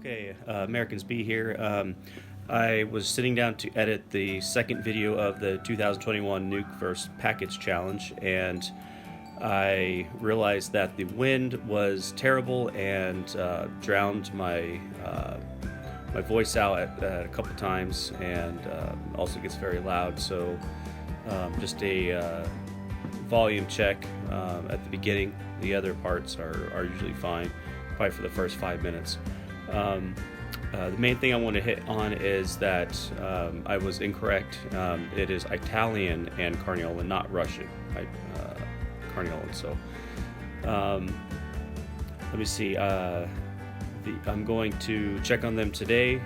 Okay, Americans Bee here. I was sitting down to edit the second video of the 2021 Nuke vs. Package Challenge, and I realized that the wind was terrible and drowned my voice out at a couple times, and also gets very loud. So just a volume check at the beginning. The other parts are usually fine, probably for the first 5 minutes. The main thing I want to hit on is that I was incorrect. It is Italian and Carniolan, not Russian. Carniolan. So let me see. I'm going to check on them today.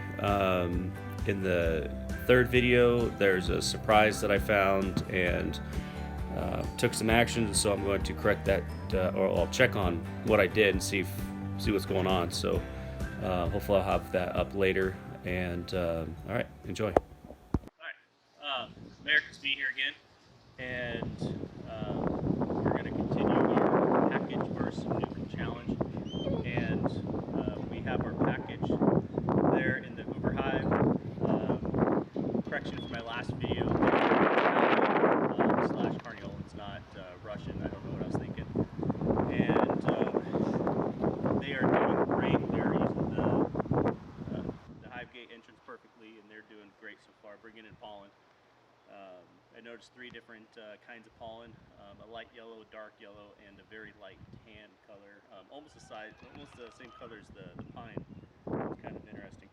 In the third video, there's a surprise that I found and took some action. So I'm going to correct that, or I'll check on what I did and see what's going on. So hopefully I'll have that up later. And all right, enjoy. All right, Americans Bee here again, and we're going to continue our package versus Nuke challenge. And we have our package there in the Uber Hive. Correction from my last video. Slash Carniolan. It's not Russian. I don't know what I was thinking. And they are doing great. They're using the HyfeGate entrance perfectly, and they're doing great so far, bringing in pollen. I noticed 3 different kinds of pollen: a light yellow, dark yellow, and a very light tan color. Almost the same color as the pine. It's kind of interesting.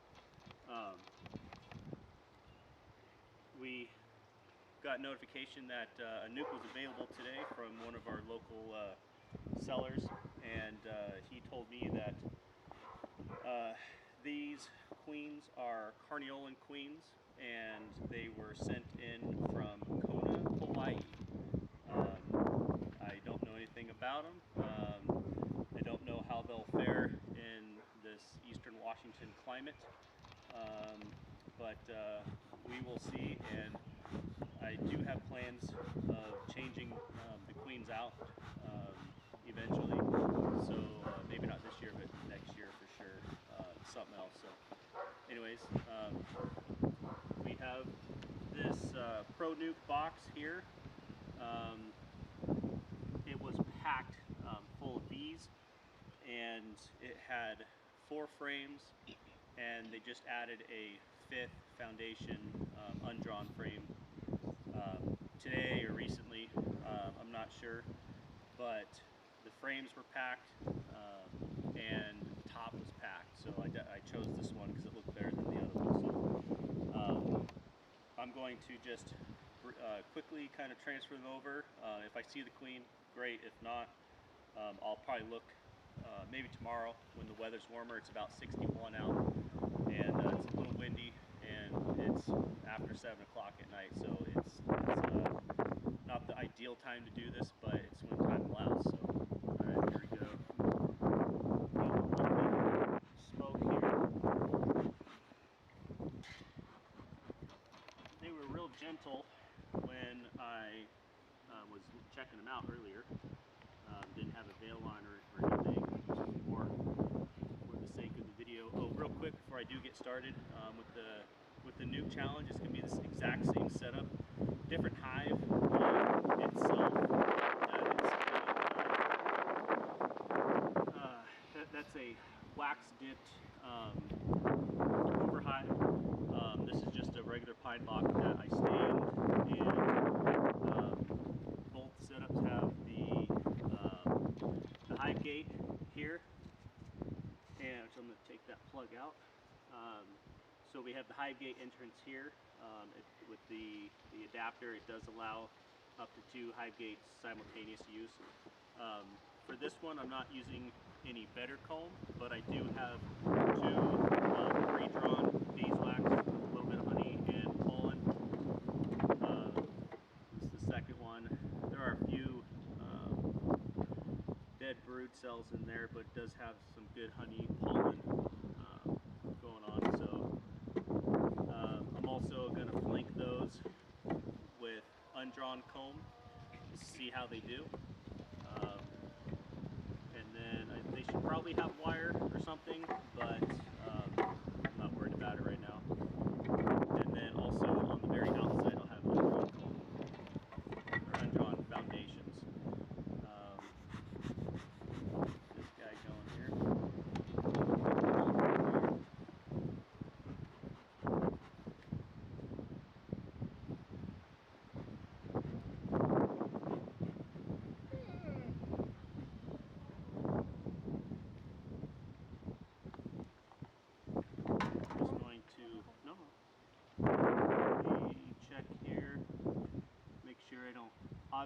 We got notification that a nuke was available today from one of our local sellers, and he told me that these queens are Carniolan queens, and they were sent in from Kona, Hawaii. I don't know anything about them. I don't know how they'll fare in this eastern Washington climate, but we will see. And I do have plans of changing the queens out eventually, so maybe not this year, but next year for sure. Something else. So anyways, we have this Pro Nuke box here. It was packed full of bees, and it had 4 frames, and they just added a 5th foundation undrawn frame today or recently. I'm not sure, but the frames were packed and the top was packed, so I chose this one because it looked better than the other one. So I'm going to just quickly kind of transfer them over. If I see the queen, great. If not, I'll probably look maybe tomorrow when the weather's warmer. It's about 61 out, and it's a little windy, and it's after 7 o'clock at night, so it's not the ideal time to do this, but it's when time allows. So all right, here we go. Smoke here. They were real gentle when I was checking them out earlier. Didn't have a veil on or anything, just for the sake of the video. Oh, real quick before I do get started with the Nuke challenge, it's gonna be this exact same setup, different hive itself. That's a wax dipped Uber hive. This is just a regular pine box that I stained, and both setups have the HyfeGate here, and so I'm going to take that plug out. So we have the HyfeGate entrance here. With the adapter, it does allow up to 2 HyfeGates simultaneous use. For this one, I'm not using any better comb, but I do have 2 pre-drawn beeswax, a little bit of honey and pollen. This is the second one. There are a few dead brood cells in there, but it does have some good honey pollen going on. So I'm also going to flank those with undrawn comb to see how they do. And then they should probably have wire or something, but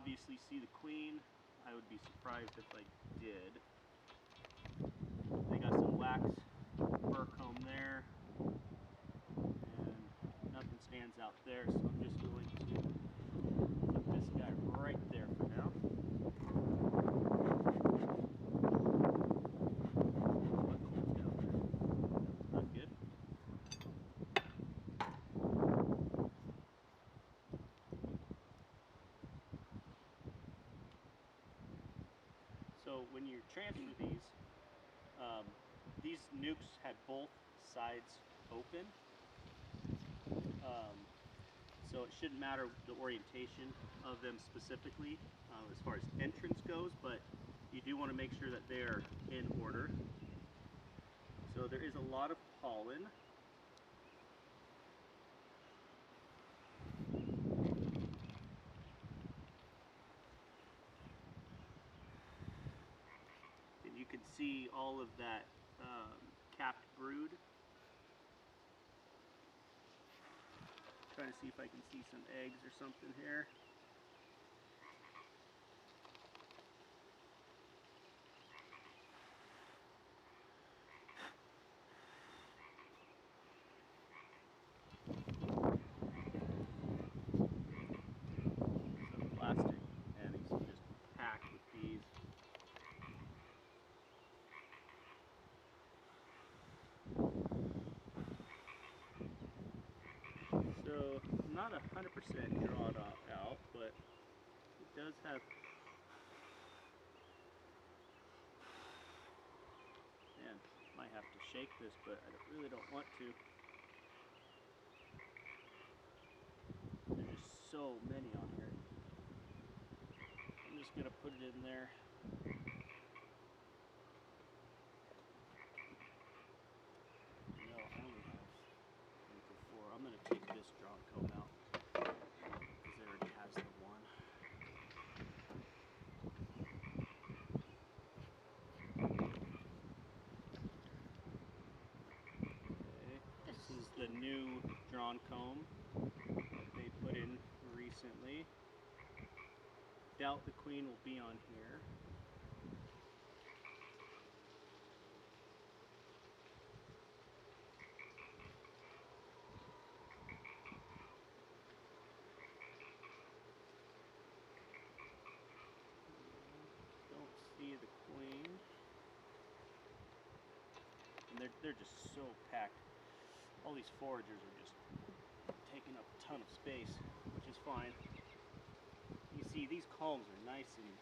obviously see the queen. I would be surprised if I did. They got some wax fur comb there, and nothing stands out there, so I'm just going to put this guy right there for now. Not good. So when you transfer these nukes had both sides open, so it shouldn't matter the orientation of them specifically as far as entrance goes, but you do want to make sure that they're in order. So there is a lot of pollen. And you can see all of that capped brood. Trying to see if I can see some eggs or something here. Some plastic, and he's just packed with bees. So I'm not 100% drawn out, but it does have. Man, might have to shake this, but I really don't want to. There's just so many on here. I'm just gonna put it in there. No, I only have 4. I'm gonna take this drawn comb out because it already has the one. Okay, this is the new drawn comb that they put in recently. Doubt the queen will be on here. Don't see the queen. And they're just so packed. All these foragers are just taking up a ton of space, which is fine. You see, these combs are nice and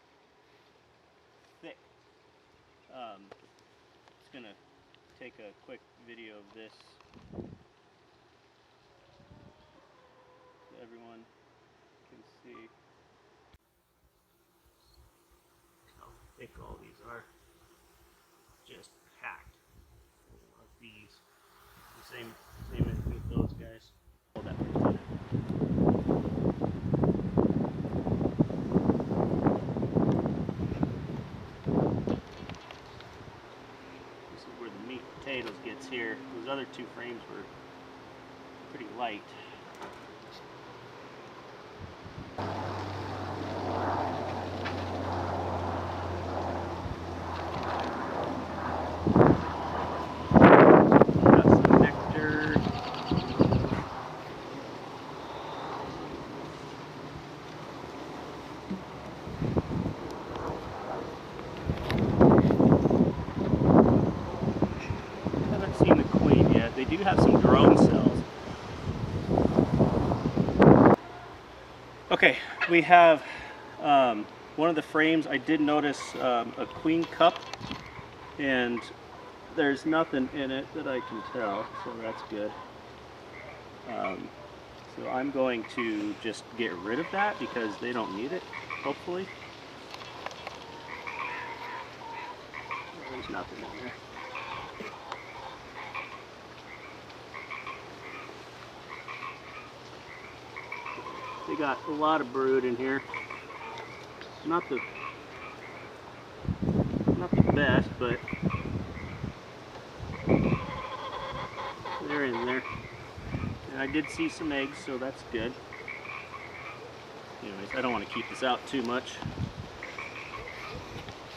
thick. Just gonna take a quick video of this so everyone can see how thick all these are. Just packed full of bees. The same with those guys. All that right there. Potatoes gets here. Those other 2 frames were pretty light. Got some nectar. They do have some drone cells. Okay, we have one of the frames. I did notice a queen cup, and there's nothing in it that I can tell, so that's good. So I'm going to just get rid of that because they don't need it, hopefully. There's nothing in there. They got a lot of brood in here. Not the best, but they're in there. And I did see some eggs, so that's good. Anyways, I don't want to keep this out too much.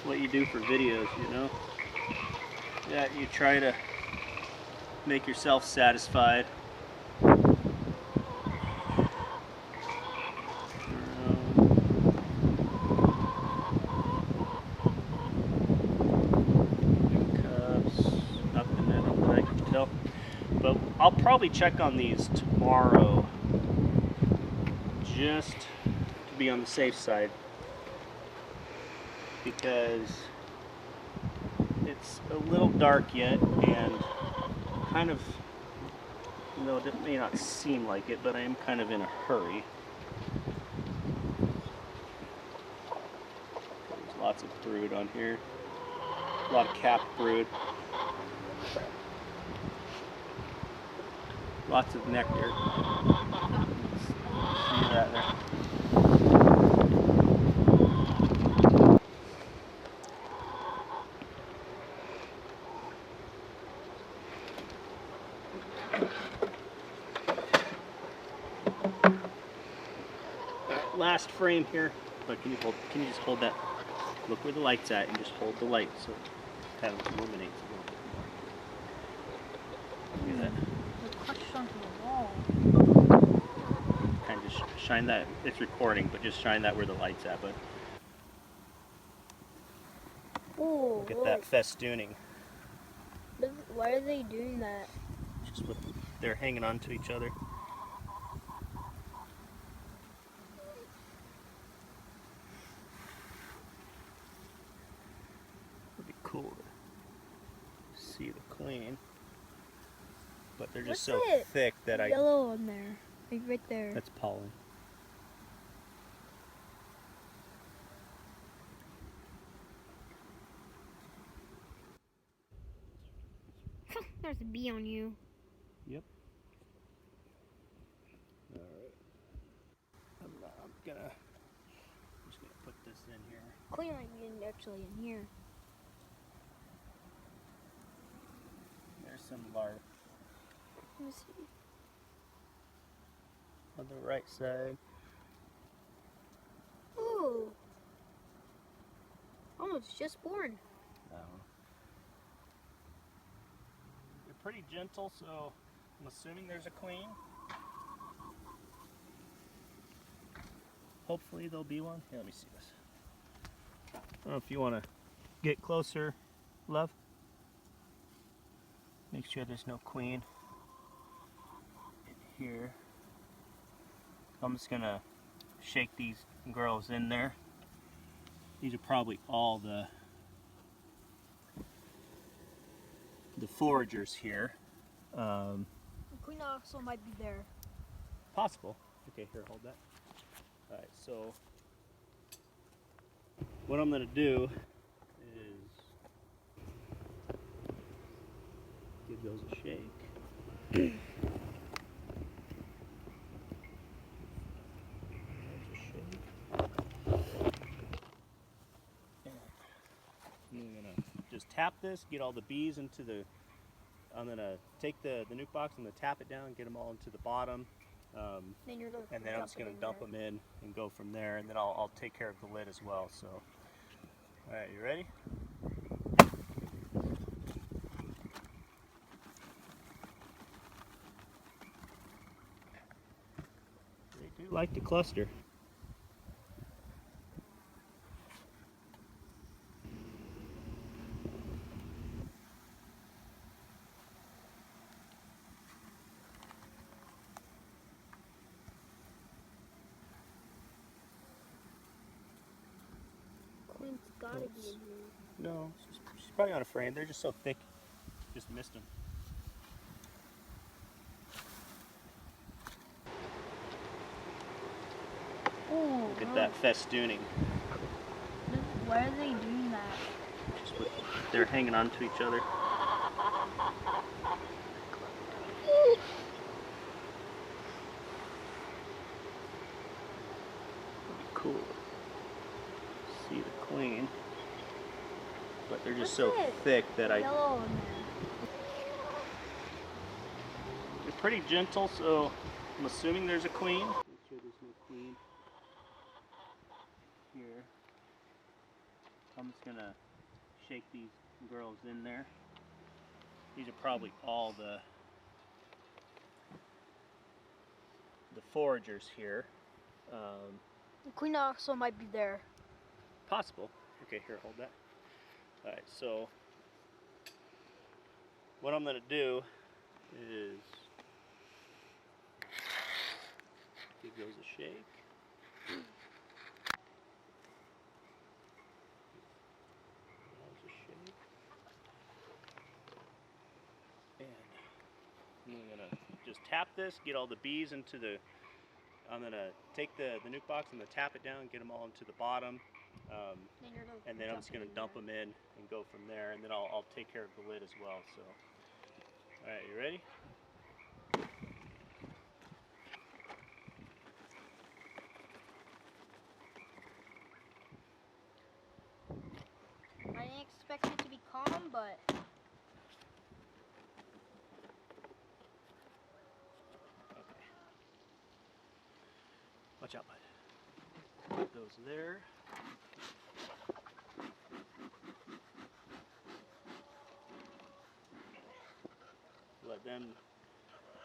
What you do for videos, you know? Yeah, you try to make yourself satisfied. But I'll probably check on these tomorrow just to be on the safe side, because it's a little dark yet, and kind of, you know, it may not seem like it, but I am kind of in a hurry. There's lots of brood on here, a lot of capped brood. Lots of nectar. See that there? Last frame here. But can you just hold that? Look where the light's at and just hold the light so it kind of illuminates a little bit more. See that? Onto the wall. Kind of just shine that. It's recording, but just shine that where the light's at. But Oh, look at that festooning. Why are they doing that? Just with, they're hanging on to each other. It'd be cool to see the queen. But they're just so thick that yellow on there, like right there. That's pollen. There's a bee on you. Yep. All right. I'm just gonna put this in here. Queen might be actually in here. There's some larvae. Let me see. On the right side. Oh. Oh, it's just born. They're pretty gentle, so I'm assuming there's a queen. Hopefully there'll be one. Here, let me see this. I don't know if you want to get closer, love. Make sure there's no queen in here. I'm just gonna shake these girls in there. These are probably all the foragers here. The queen also might be there. Possible. Okay, here, hold that. Alright, so what I'm gonna do is give those a shake. Just tap this, get all the bees into the, I'm going to take the nuke box, I'm going to tap it down, get them all into the bottom, and then I'm just going to dump them in and go from there, and then I'll take care of the lid as well. So, alright, you ready? They do like to cluster. Queen's gotta be in here. No, she's probably on a frame. They're just so thick. Just missed them. Oh, look at that festooning. Why are they doing that? Just with, they're hanging on to each other. Cool. See the queen, but they're just so thick that yellow in there. They're pretty gentle, so I'm assuming there's a queen. Make sure there's no queen. shake these girls in there. These are probably all the foragers here. The queen also might be there. Possible. Okay, here, hold that. Alright, so what I'm going to do is give those a shake. Those a shake. And I'm going to just tap this, get all the bees into the... I'm going to take the nuke box and tap it down, get them all into the bottom. And then I'm just going to dump them in and go from there, and then I'll take care of the lid as well. So, all right, you ready? I didn't expect it to be calm, but Okay. Watch out, bud. Put those there. Let them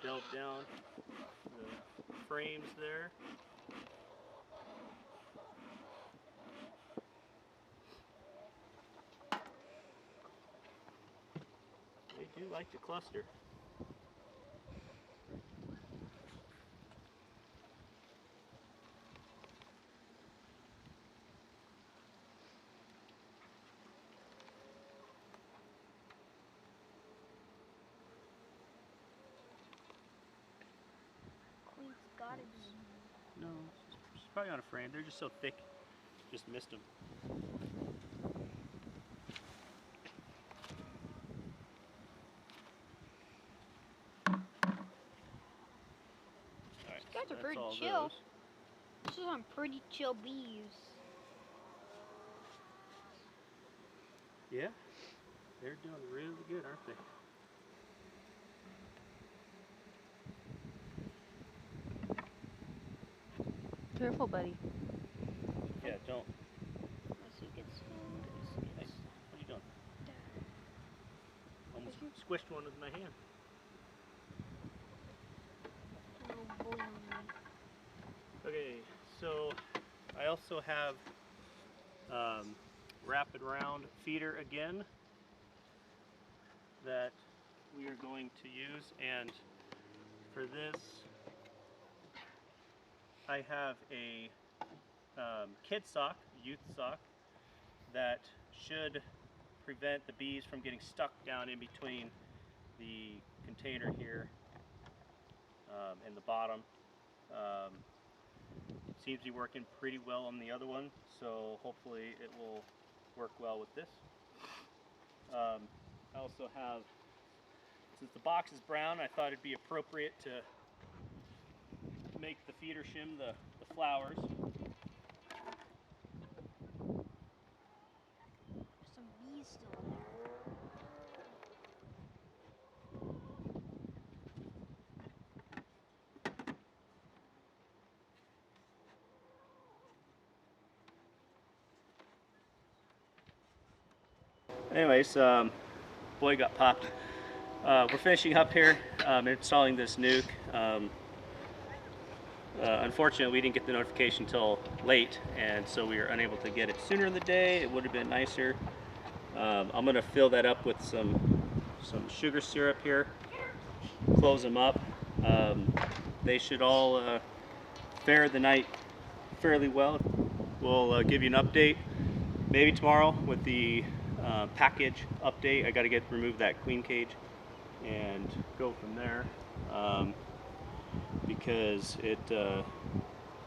delve down the frames there. They do like to cluster. queen's gotta be. No, she's probably on a frame. They're just so thick. Just missed them. Alright, These guys so are very that's all chill. those. This is some pretty chill bees. Yeah, they're doing really good, aren't they? Careful, buddy. Yeah, don't. Unless he gets food. Hey, what are you doing? Almost squished one with my hand. Oh, boy. Okay, so I also have rapid round feeder again that we are going to use, and for this I have a kid sock, youth sock, that should prevent the bees from getting stuck down in between the container here and the bottom. Seems to be working pretty well on the other one, so hopefully it will work well with this. I also have, since the box is brown, I thought it'd be appropriate to make the feeder shim the flowers. There's some bees still in there. Anyways, boy got popped. We're finishing up here, installing this nuke. Unfortunately, we didn't get the notification until late, and so we were unable to get it sooner in the day. It would have been nicer. I'm going to fill that up with some sugar syrup here, close them up. They should all fare the night fairly well. We'll give you an update maybe tomorrow with the package update. I got to remove that queen cage and go from there, because it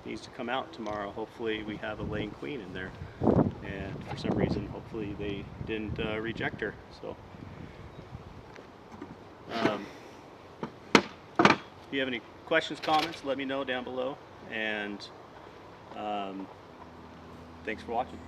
needs to come out tomorrow. Hopefully we have a laying queen in there, and for some reason hopefully they didn't reject her. So if you have any questions, comments, let me know down below, and thanks for watching.